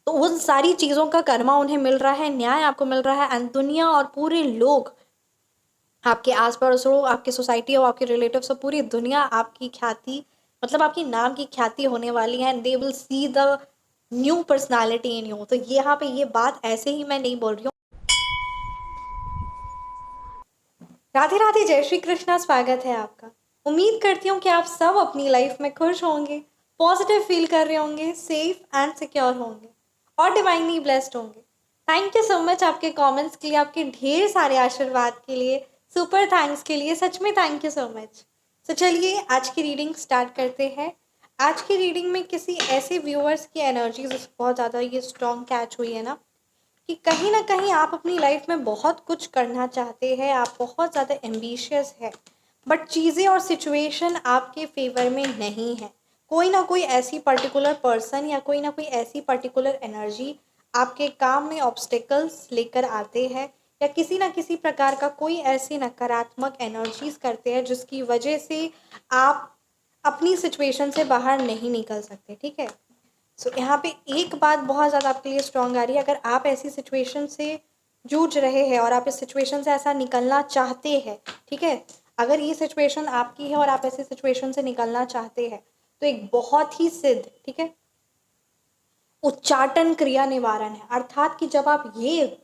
तो उन सारी चीज़ों का कर्मा उन्हें मिल रहा है, न्याय आपको मिल रहा है, एंड दुनिया और पूरे लोग आपके आस-पास हो, आपकी सोसाइटी हो, आपके रिलेटिव्स हो, पूरी दुनिया आपकी ख्याति, मतलब आपकी नाम की ख्याति होने वाली है, and they will see the new personality in you. तो यहाँ पे ये बात ऐसे ही मैं नहीं बोल रही हूँ। राधे राधे, जय श्री कृष्णा, स्वागत है आपका। उम्मीद करती हूँ कि आप सब अपनी लाइफ में खुश होंगे, पॉजिटिव फील कर रहे होंगे, सेफ एंड सिक्योर होंगे और डिवाइनली ब्लेस्ड होंगे। थैंक यू सो मच आपके कमेंट्स के लिए, आपके ढेर सारे आशीर्वाद के लिए, सुपर थैंक्स के लिए, सच में थैंक यू सो मच। तो चलिए आज की रीडिंग स्टार्ट करते हैं। आज की रीडिंग में किसी ऐसे व्यूअर्स की एनर्जीज बहुत ज़्यादा ये स्ट्रॉन्ग कैच हुई है ना, कि कहीं ना कहीं आप अपनी लाइफ में बहुत कुछ करना चाहते हैं, आप बहुत ज़्यादा एम्बिशियस है, बट चीज़ें और सिचुएशन आपके फेवर में नहीं है। कोई ना कोई ऐसी पर्टिकुलर पर्सन या कोई ना कोई ऐसी पर्टिकुलर एनर्जी आपके काम में ऑब्स्टिकल्स लेकर आते हैं, या किसी ना किसी प्रकार का कोई ऐसी नकारात्मक एनर्जीज करते हैं जिसकी वजह से आप अपनी सिचुएशन से बाहर नहीं निकल सकते। ठीक है, सो यहाँ पे एक बात बहुत ज़्यादा आपके लिए स्ट्रॉन्ग आ रही है। अगर आप ऐसी सिचुएशन से जूझ रहे हैं और आप इस सिचुएशन से ऐसा निकलना चाहते हैं, ठीक है, अगर ये सिचुएशन आपकी है और आप ऐसी सिचुएशन से निकलना चाहते हैं, तो एक बहुत ही सिद्ध, ठीक है, उच्चाटन क्रिया निवारण है। अर्थात कि जब आप ये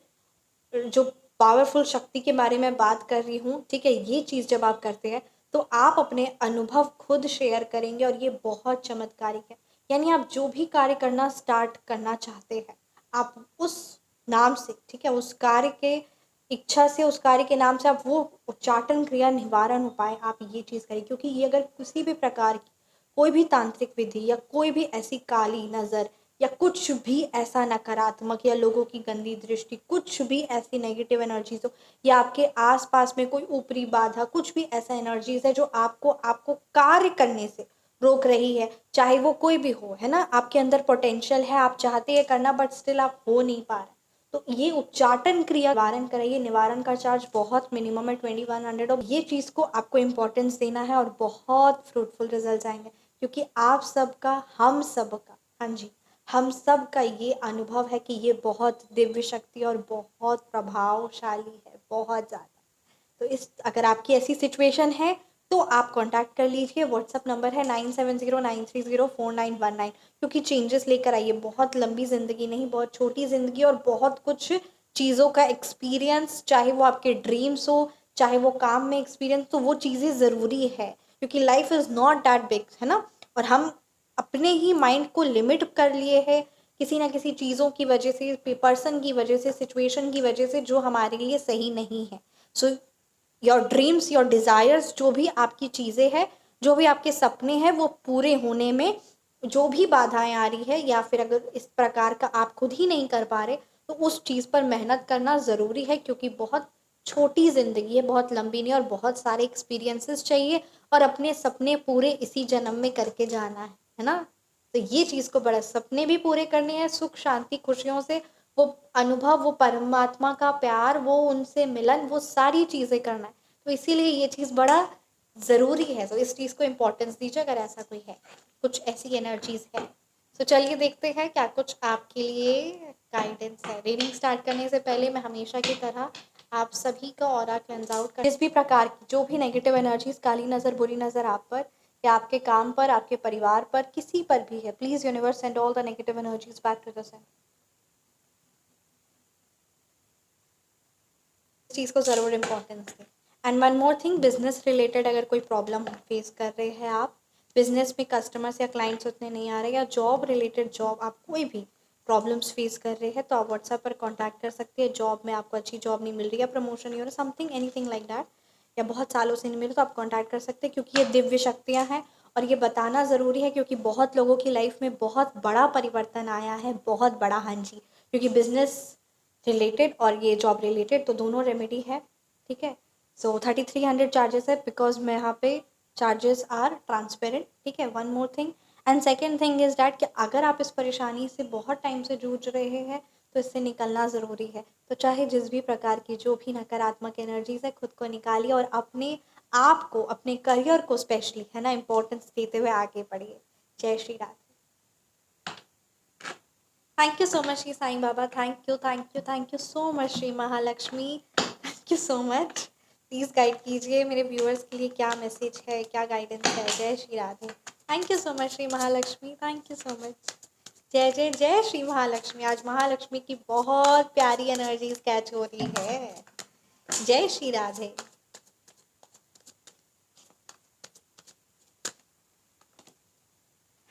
जो पावरफुल शक्ति के बारे में बात कर रही हूँ, ठीक है, ये चीज़ जब आप करते हैं तो आप अपने अनुभव खुद शेयर करेंगे और ये बहुत चमत्कारिक है। यानी आप जो भी कार्य करना स्टार्ट करना चाहते हैं, आप उस नाम से, ठीक है, उस कार्य के इच्छा से, उस कार्य के नाम से आप वो उच्चाटन क्रिया निवारण उपाय आप ये चीज़ करें, क्योंकि ये अगर किसी भी प्रकार की कोई भी तांत्रिक विधि या कोई भी ऐसी काली नज़र या कुछ भी ऐसा नकारात्मक या लोगों की गंदी दृष्टि, कुछ भी ऐसी नेगेटिव एनर्जीज हो, या आपके आसपास में कोई ऊपरी बाधा, कुछ भी ऐसा एनर्जीज है जो आपको आपको कार्य करने से रोक रही है, चाहे वो कोई भी हो, है ना, आपके अंदर पोटेंशियल है, आप चाहते हैं करना बट स्टिल आप हो नहीं पा रहे, तो ये उच्चाटन क्रिया निवारण कराइए। निवारण का चार्ज बहुत मिनिमम है 2100, और ये चीज़ को आपको इम्पोर्टेंस देना है और बहुत फ्रूटफुल रिजल्ट आएंगे, क्योंकि आप सबका, हम सबका, हाँ जी, हम सब का ये अनुभव है कि ये बहुत दिव्य शक्ति और बहुत प्रभावशाली है, बहुत ज़्यादा। तो इस अगर आपकी ऐसी सिचुएशन है तो आप कांटेक्ट कर लीजिए। व्हाट्सअप नंबर है 9709304919, क्योंकि चेंजेस लेकर आइए। बहुत लंबी ज़िंदगी नहीं, बहुत छोटी ज़िंदगी और बहुत कुछ चीज़ों का एक्सपीरियंस, चाहे वो आपके ड्रीम्स हो, चाहे वो काम में एक्सपीरियंस, तो वो चीज़ें ज़रूरी है, क्योंकि life is not that big, है ना। और हम अपने ही माइंड को लिमिट कर लिए हैं किसी ना किसी चीज़ों की वजह से, पर्सन की वजह से, सिचुएशन की वजह से, जो हमारे लिए सही नहीं है। So your dreams, your desires, जो भी आपकी चीज़ें हैं, जो भी आपके सपने हैं, वो पूरे होने में जो भी बाधाएं आ रही है, या फिर अगर इस प्रकार का आप खुद ही नहीं कर पा रहे, तो उस चीज़ पर मेहनत करना ज़रूरी है, क्योंकि बहुत छोटी ज़िंदगी है, बहुत लंबी नहीं, और बहुत सारे एक्सपीरियंसेस चाहिए, और अपने सपने पूरे इसी जन्म में करके जाना है ना। तो ये चीज़ को बड़ा, सपने भी पूरे करने हैं सुख शांति खुशियों से, वो अनुभव, वो परमात्मा का प्यार, वो उनसे मिलन, वो सारी चीज़ें करना है। तो इसीलिए ये चीज़ बड़ा ज़रूरी है, तो इस चीज़ को इम्पोर्टेंस दीजिए अगर ऐसा कोई है, कुछ ऐसी एनर्जीज है। तो चलिए देखते हैं क्या कुछ आपके लिए गाइडेंस है। रीडिंग स्टार्ट करने से पहले मैं हमेशा की तरह आप सभी का ऑरा क्लेंस आउट कर, जिस भी प्रकार की जो भी नेगेटिव एनर्जीज, काली नज़र, बुरी नज़र आप पर या आपके काम पर, आपके परिवार पर, किसी पर भी है, please universe send all the negative energies back to the center. इस चीज़ को ज़रूर इम्पोर्टेंस दें। And one more thing, business related अगर कोई प्रॉब्लम फेस कर रहे हैं आप, बिजनेस में कस्टमर्स या क्लाइंट्स उतने नहीं आ रहे, या जॉब रिलेटेड, जॉब आप कोई भी प्रॉब्लम्स फेस कर रहे हैं, तो आप व्हाट्सएप पर कॉन्टैक्ट कर सकते हैं। जॉब में आपको अच्छी जॉब नहीं मिल रही, या प्रमोशन या समथिंग एनीथिंग लाइक दैट, या बहुत सालों से नहीं मिले, तो आप कॉन्टैक्ट कर सकते हैं, क्योंकि ये दिव्य शक्तियाँ हैं और ये बताना ज़रूरी है, क्योंकि बहुत लोगों की लाइफ में बहुत बड़ा परिवर्तन आया है, बहुत बड़ा, हाँ जी, क्योंकि बिजनेस रिलेटेड और ये जॉब रिलेटेड तो दोनों रेमेडी है। ठीक है, सो 3300 चार्जेस है, बिकॉज मैं यहाँ पे चार्जेस आर ट्रांसपेरेंट। ठीक है, one more thing, and second thing is that कि अगर आप इस परेशानी से बहुत टाइम से जूझ रहे हैं तो इससे निकलना ज़रूरी है। तो चाहे जिस भी प्रकार की जो भी नकारात्मक एनर्जीज है, खुद को निकालिए और अपने आप को, अपने करियर को स्पेशली, है ना, इम्पोर्टेंस देते हुए आगे बढ़िए। जय Shri Radhe. Thank you so much Shri Sai Baba, thank you so much Shri Mahalakshmi, thank you so much. Please guide कीजिए मेरे व्यूअर्स के लिए, क्या मैसेज है, क्या गाइडेंस है। जय Shri Radhe. Thank you so much Shri Mahalakshmi, thank you so much. जय जय जय श्री महालक्ष्मी। आज महालक्ष्मी की बहुत प्यारी एनर्जीज कैच हो रही है। जय श्री राधे।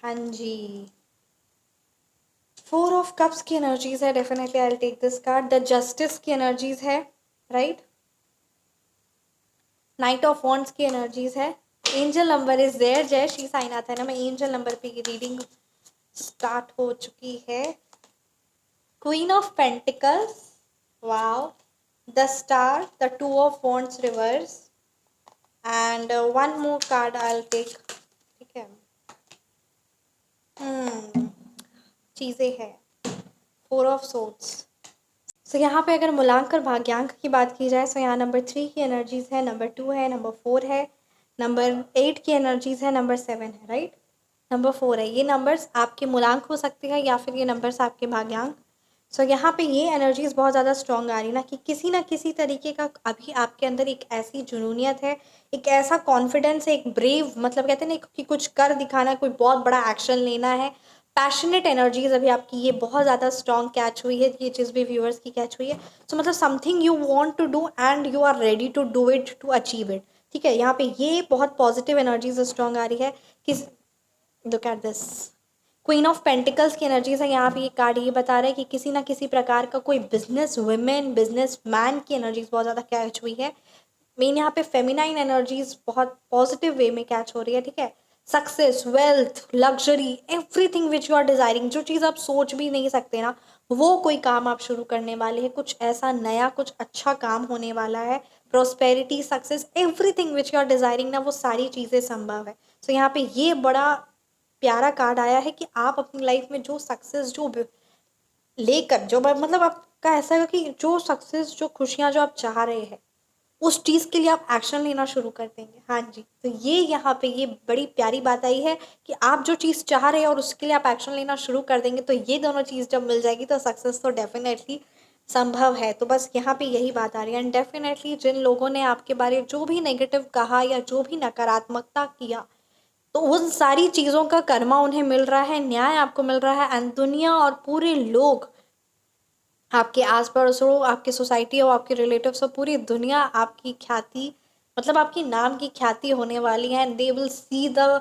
हाँ जी, 4 ऑफ कप्स की एनर्जीज है, definitely I will take this card. The justice की एनर्जीज है, राइट। नाइट ऑफ वॉन्ड्स की एनर्जीज है। Angel number is there. जय श्री साईनाथ है ना। मैं एंजल नंबर पे रीडिंग स्टार्ट हो चुकी है। Queen of pentacles, wow, the star, the two of wands reversed, and one more card I will take. ठीक है, चीज़ें हैं। 4 ऑफ सोर्ड्स। सो यहाँ पे अगर मूलांक और भाग्यांक की बात की जाए, सो यहाँ नंबर 3 की एनर्जीज है, नंबर 2 है, नंबर 4 है, नंबर 8 की एनर्जीज है, नंबर 7 है, राइट, नंबर 4 है। ये नंबर्स आपके मूलांक हो सकते हैं या फिर ये नंबर्स आपके भाग्यांक। सो यहाँ पे ये एनर्जीज बहुत ज़्यादा स्ट्रॉन्ग आ रही है ना किसी तरीके का अभी आपके अंदर एक ऐसी जुनूनियत है, एक ऐसा कॉन्फिडेंस है, एक ब्रेव, मतलब कहते हैं ना कि कुछ कर दिखाना है, कोई बहुत बड़ा एक्शन लेना है। पैशनेट एनर्जीज अभी आपकी ये बहुत ज़्यादा स्ट्रॉन्ग कैच हुई है, ये चीज़ भी व्यूअर्स की कैच हुई है। सो मतलब something you want to do and you are ready to do it, to achieve it. ठीक है, यहाँ पे ये बहुत पॉजिटिव एनर्जीज स्ट्रॉन्ग आ रही है कि look at this, queen of pentacles की एनर्जीज है। यहाँ पे ये कार्ड ये बता रहा है कि किसी ना किसी प्रकार का कोई बिजनेस वुमेन, बिजनेस मैन की एनर्जीज बहुत ज़्यादा कैच हुई है। मेन यहाँ पे फेमिनाइन एनर्जीज बहुत पॉजिटिव वे में कैच हो रही है। ठीक है, success, wealth, luxury, everything which you are desiring, जो चीज़ आप सोच भी नहीं सकते ना, वो कोई काम आप शुरू करने वाले हैं। कुछ ऐसा नया, कुछ अच्छा काम होने वाला है। Prosperity, success, everything which you are desiring ना, वो सारी चीज़ें संभव है। तो यहाँ पे ये बड़ा प्यारा कार्ड आया है कि आप अपनी लाइफ में जो सक्सेस जो लेकर, जो मतलब आपका ऐसा है कि जो सक्सेस, जो खुशियाँ जो आप चाह रहे हैं, उस चीज़ के लिए आप एक्शन लेना शुरू कर देंगे। हाँ जी, तो ये यहाँ पे ये बड़ी प्यारी बात आई है कि आप जो चीज़ चाह रहे हैं और उसके लिए आप एक्शन लेना शुरू कर देंगे, तो ये दोनों चीज़ जब मिल जाएगी तो सक्सेस तो डेफिनेटली संभव है। तो बस यहाँ पे यही बात आ रही है। एंड डेफिनेटली जिन लोगों ने आपके बारे में जो भी नेगेटिव कहा या जो भी नकारात्मकता किया, तो उन सारी चीज़ों का कर्मा उन्हें मिल रहा है, न्याय आपको मिल रहा है। एंड दुनिया और पूरे लोग, आपके आस पड़ोस हो, आपकी सोसाइटी हो, आपके रिलेटिव्स हो, पूरी दुनिया आपकी ख्याति, मतलब आपकी नाम की ख्याति होने वाली है। And they will see the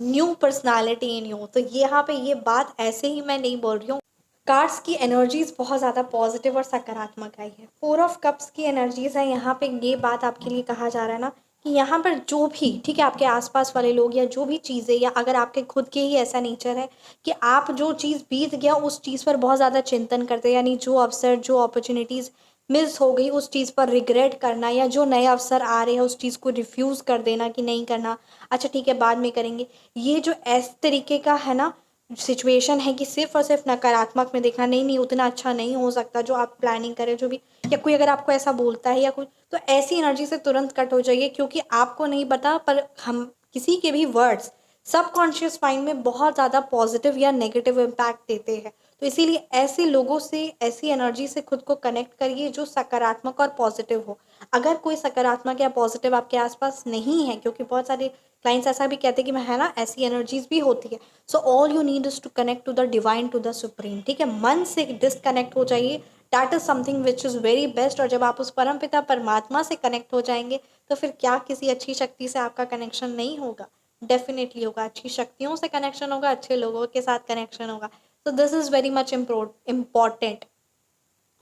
new personality in you. तो यहाँ पे ये बात ऐसे ही मैं नहीं बोल रही हूँ, कार्ड्स की एनर्जीज बहुत ज़्यादा पॉजिटिव और सकारात्मक आई है। 4 ऑफ कप्स की एनर्जीज है। यहाँ पे ये बात आपके लिए कहा जा रहा है ना कि यहाँ पर जो भी, ठीक है, आपके आसपास वाले लोग या जो भी चीज़ें, या अगर आपके खुद के ही ऐसा नेचर है कि आप जो चीज़ बीत गया उस चीज़ पर बहुत ज़्यादा चिंतन करते हैं, यानी जो अवसर, जो अपॉर्चुनिटीज़ मिस हो गई उस चीज़ पर रिग्रेट करना, या जो नए अवसर आ रहे हैं उस चीज़ को रिफ्यूज़ कर देना कि नहीं करना, अच्छा ठीक है बाद में करेंगे, ये जो इस तरीके का है ना सिचुएशन है कि सिर्फ और सिर्फ नकारात्मक में देखना, नहीं नहीं उतना अच्छा नहीं हो सकता जो आप प्लानिंग करें, जो भी, या कोई अगर आपको ऐसा बोलता है या कुछ, तो ऐसी एनर्जी से तुरंत कट हो जाइए, क्योंकि आपको नहीं पता पर हम किसी के भी वर्ड्स सबकॉन्शियस माइंड में बहुत ज़्यादा पॉजिटिव या नेगेटिव इम्पैक्ट देते हैं। तो इसीलिए ऐसे लोगों से, ऐसी एनर्जी से खुद को कनेक्ट करिए जो सकारात्मक और पॉजिटिव हो। अगर कोई सकारात्मक या पॉजिटिव आपके आसपास नहीं है, क्योंकि बहुत सारे क्लाइंट्स ऐसा भी कहते हैं कि मैं, है ना, ऐसी एनर्जीज भी होती है। So all you need is to connect to the divine, to the supreme. ठीक है, मन से डिसकनेक्ट हो जाइए, that is something which is very best. और जब आप उस परम पिता परमात्मा से कनेक्ट हो जाएंगे, तो फिर क्या किसी अच्छी शक्ति से आपका कनेक्शन नहीं होगा? डेफिनेटली होगा, अच्छी शक्तियों से कनेक्शन होगा, अच्छे लोगों के साथ कनेक्शन होगा। तो this is very much important.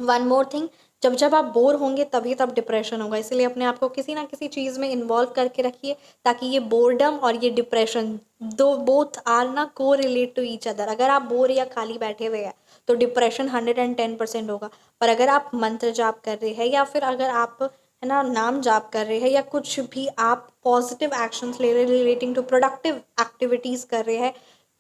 One more thing, जब जब आप बोर होंगे तभी तब डिप्रेशन होगा, इसलिए अपने आप को किसी ना किसी चीज़ में इन्वॉल्व करके रखिए, ताकि ये बोर्डम और ये डिप्रेशन दो बोथ आर ना को रिलेट टू ईच अदर। अगर आप बोर या खाली बैठे हुए हैं तो डिप्रेशन 110% होगा। पर अगर आप मंत्र जाप कर रहे हैं, या फिर अगर आप, है ना, नाम जाप कर रहे हैं, या कुछ भी आप पॉजिटिव एक्शंस ले रहे हैं रिलेटिंग टू प्रोडक्टिव एक्टिविटीज़ कर रहे हैं,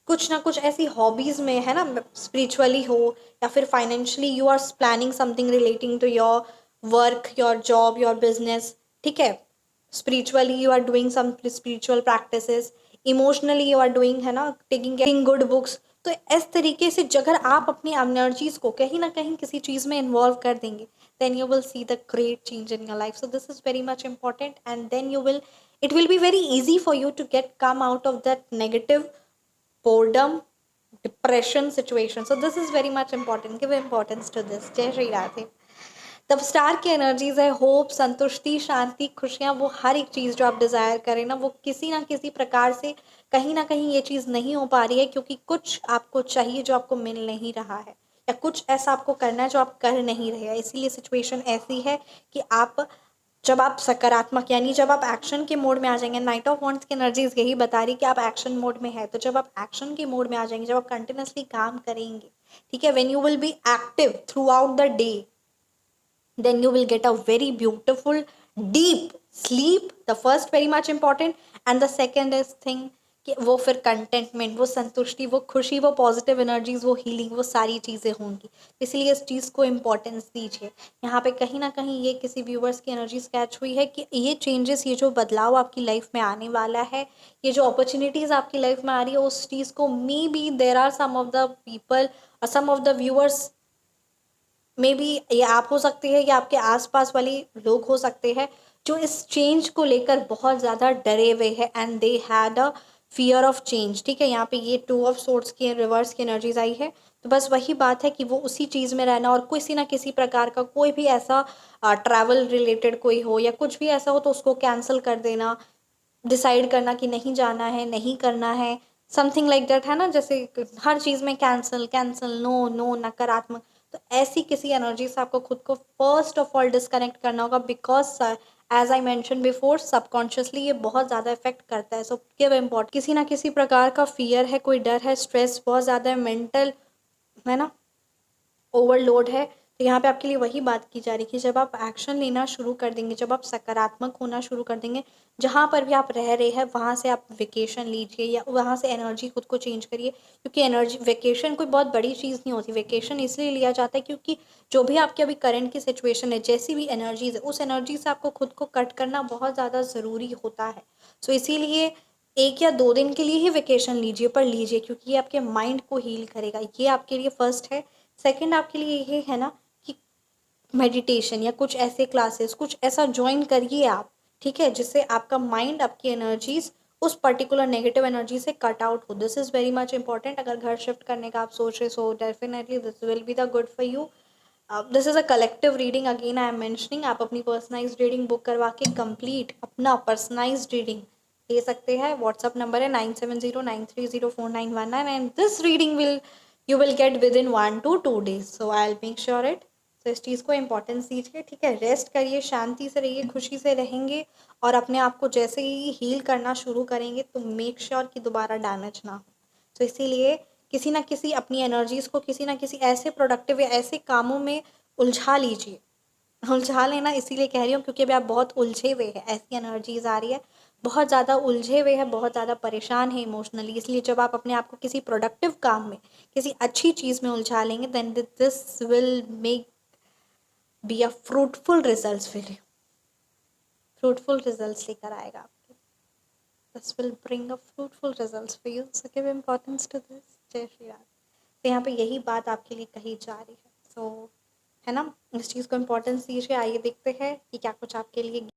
कुछ ना कुछ ऐसी हॉबीज़ में, है ना, स्पिरिचुअली हो या फिर financially you are planning something relating to your work, your job, your business. ठीक है, spiritually you are doing some spiritual practices, emotionally you are doing, है ना, टेकिंग गुड बुक्स। तो इस तरीके से अगर आप अपनी एनर्जीज को कहीं ना कहीं किसी चीज़ में इन्वॉल्व कर देंगे, then you will see the great change in your life. So this is very much important, and then it will be very easy for you to come out of that negative boredom, depression situation. So this is very much important. Give importance to this. जय श्री राधे। तब star की energies है hope, संतुष्टि, शांति, खुशियाँ, वो हर एक चीज़ जो आप डिज़ायर करें ना, वो किसी ना किसी प्रकार से कहीं ना कहीं ये चीज़ नहीं हो पा रही है, क्योंकि कुछ आपको चाहिए जो आपको मिल नहीं रहा है, या कुछ ऐसा आपको करना है जो आप कर नहीं रहे हैं। इसीलिए सिचुएशन ऐसी है कि जब आप सकारात्मक यानी जब आप एक्शन के मोड में आ जाएंगे, नाइट ऑफ वॉन्ड्स की एनर्जीज यही बता रही कि आप एक्शन मोड में है, तो जब आप एक्शन के मोड में आ जाएंगे, जब आप कंटिन्यूसली काम करेंगे, ठीक है, when you will be active through out the day, then you will get a very beautiful deep sleep, the first very much important, and the second is thing कि वो फिर कंटेंटमेंट, वो संतुष्टि, वो खुशी, वो पॉजिटिव एनर्जीज, वो healing, वो सारी चीज़ें होंगी। इसलिए इस चीज़ को इम्पोर्टेंस दीजिए। यहाँ पे कहीं ना कहीं ये किसी व्यूवर्स की एनर्जीज कैच हुई है कि ये चेंजेस, ये जो बदलाव आपकी लाइफ में आने वाला है, ये जो अपॉर्चुनिटीज़ आपकी लाइफ में आ रही है, उस चीज़ को maybe there are some of the people और some of the viewers, maybe ये आप हो सकते हैं या आपके आसपास वाले लोग हो सकते हैं जो इस चेंज को लेकर बहुत ज़्यादा डरे हुए हैं, and they had a fear of change. ठीक है, यहाँ पे ये 2 ऑफ सोर्ड्स की रिवर्स की एनर्जीज आई है, तो बस वही बात है कि वो उसी चीज़ में रहना, और किसी ना किसी प्रकार का कोई भी ऐसा ट्रैवल रिलेटेड कोई हो या कुछ भी ऐसा हो तो उसको कैंसिल कर देना, डिसाइड करना कि नहीं जाना है, नहीं करना है, समथिंग लाइक दैट, है ना, जैसे हर चीज़ में कैंसिल कैंसिल, नो नो, नकारात्मक। तो ऐसी किसी एनर्जी से आपको खुद को फर्स्ट ऑफ ऑल डिस्कनेक्ट करना होगा, because as I mention before, subconsciously ये बहुत ज़्यादा इफेक्ट करता है। सो गिव इम्पोर्टेंट, किसी ना किसी प्रकार का फियर है, कोई डर है, स्ट्रेस बहुत ज़्यादा है, मेंटल, है ना, ओवरलोड है, तो यहाँ पे आपके लिए वही बात की जा रही है कि जब आप एक्शन लेना शुरू कर देंगे, जब आप सकारात्मक होना शुरू कर देंगे, जहाँ पर भी आप रह रहे हैं वहाँ से आप वेकेशन लीजिए या वहाँ से एनर्जी खुद को चेंज करिए, क्योंकि एनर्जी, वेकेशन कोई बहुत बड़ी चीज़ नहीं होती। वेकेशन इसलिए लिया जाता है क्योंकि जो भी आपकी अभी करंट की सिचुएशन है, जैसी भी एनर्जीज है, उस एनर्जी से आपको खुद को कट करना बहुत ज़्यादा ज़रूरी होता है। सो इसीलिए 1 या 2 दिन के लिए ही वेकेशन लीजिए, पर लीजिए, क्योंकि ये आपके माइंड को हील करेगा। ये आपके लिए फर्स्ट है। सेकंड आपके लिए ये है ना कि मेडिटेशन या कुछ ऐसे क्लासेस, कुछ ऐसा ज्वाइन करिए आप, ठीक है, जिससे आपका माइंड, आपकी एनर्जीज उस पर्टिकुलर नेगेटिव एनर्जी से कट आउट हो। This is very much important. अगर घर शिफ्ट करने का आप सोच रहे, so definitely this will be the good for you. This is a collective reading, again I am mentioning, आप अपनी पर्सनलाइज रीडिंग बुक करवा के कंप्लीट अपना पर्सनलाइज रीडिंग ले सकते हैं। व्हाट्सअप नंबर है 9709304919, and this reading will you will get with in 1 to 2 days, so I will make sure it. तो इस चीज़ को इम्पोर्टेंस दीजिए, ठीक है, रेस्ट करिए, शांति से रहिए, खुशी से रहेंगे, और अपने आप को जैसे ही हील करना शुरू करेंगे तो मेक श्योर कि दोबारा डैमेज ना हो। तो इसीलिए किसी ना किसी अपनी एनर्जीज को किसी ना किसी ऐसे प्रोडक्टिव या ऐसे कामों में उलझा लीजिए। उलझा लेना इसीलिए कह रही हूँ क्योंकि अभी आप बहुत उलझे हुए हैं, ऐसी एनर्जीज आ रही है, बहुत ज़्यादा उलझे हुए हैं, बहुत ज़्यादा परेशान है इमोशनली। इसलिए जब आप अपने आप को किसी प्रोडक्टिव काम में, किसी अच्छी चीज़ में उलझा लेंगे, then this will make be a fruitful result for you, fruitful result लेकर आएगा आपके। This will bring a fruitful result for you, so give importance to this. जय श्री राम। तो यहाँ पे यही बात आपके लिए कही जा रही है, सो है ना, इस चीज़ को इम्पोर्टेंस दीजिए। आइए देखते हैं कि क्या कुछ आपके लिए।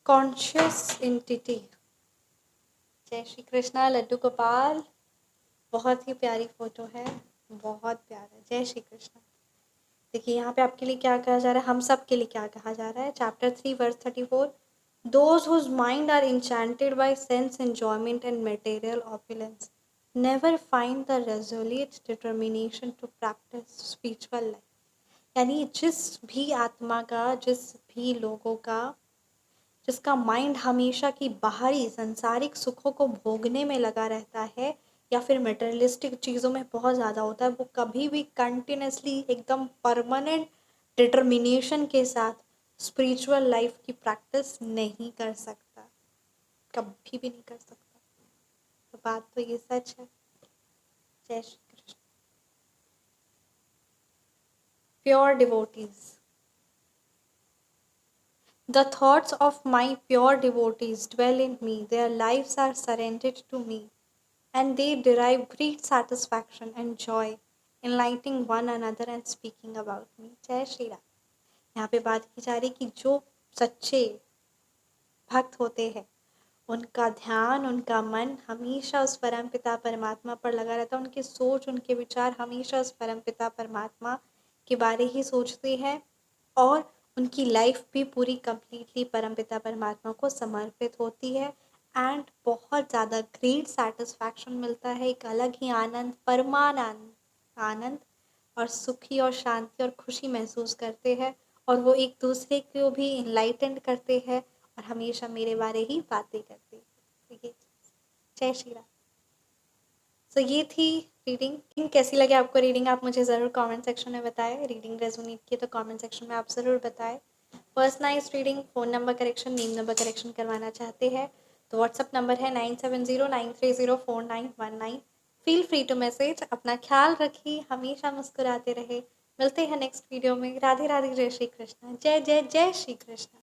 कॉन्शियस एंटिटी, जय श्री कृष्णा, लड्डू गोपाल, बहुत ही प्यारी फोटो है, बहुत प्यारा, जय श्री कृष्णा। देखिए यहाँ पे आपके लिए क्या कहा जा रहा है, हम सब के लिए क्या कहा जा रहा है। Chapter 3 verse 34, those whose mind are enchanted by sense enjoyment and material opulence never find the resolute determination to practise spiritual life. यानी जिस भी आत्मा का, जिस भी लोगों का, जिसका माइंड हमेशा की बाहरी सांसारिक सुखों को भोगने में लगा रहता है या फिर मटेरियलिस्टिक चीज़ों में बहुत ज़्यादा होता है, वो कभी भी कंटिन्यूसली एकदम परमानेंट डिटर्मिनेशन के साथ स्पिरिचुअल लाइफ की प्रैक्टिस नहीं कर सकता, कभी भी नहीं कर सकता। तो बात तो ये सच है। जय Shri Krishna. Pure devotees, The thoughts of my pure devotees dwell in me, their lives are surrendered to me, and they derive great satisfaction and joy in enlightening one another and speaking about me. जय श्री राम। यहाँ पे बात की जा रही कि जो सच्चे भक्त होते हैं उनका ध्यान, उनका मन हमेशा उस परम पिता परमात्मा पर लगा रहता है, उनकी सोच, उनके विचार हमेशा उस परम पिता परमात्मा के बारे ही सोचते हैं, और उनकी लाइफ भी पूरी कंप्लीटली परम पिता परमात्मा को समर्पित होती है। एंड बहुत ज़्यादा ग्रेट सेटिस्फैक्शन मिलता है, एक अलग ही आनंद, परमानंद आनंद और सुखी और शांति और खुशी महसूस करते हैं, और वो एक दूसरे को भी इनलाइटेंड करते हैं और हमेशा मेरे बारे ही बातें करते हैं। ठीक है, जय श्री राम। सो ये थी रीडिंग। कैसी लगी आपको रीडिंग, आप मुझे ज़रूर कमेंट सेक्शन में बताएं। रीडिंग रेजोनेट की तो कमेंट सेक्शन में आप ज़रूर बताएं। Personalize reading, phone number correction, name number correction करवाना चाहते हैं तो व्हाट्सअप नंबर है 9709304919। Feel free to message. अपना ख्याल रखिए, हमेशा मुस्कुराते रहे। मिलते हैं नेक्स्ट वीडियो में। राधे राधे, जय श्री कृष्ण। जय जय जय श्री कृष्ण।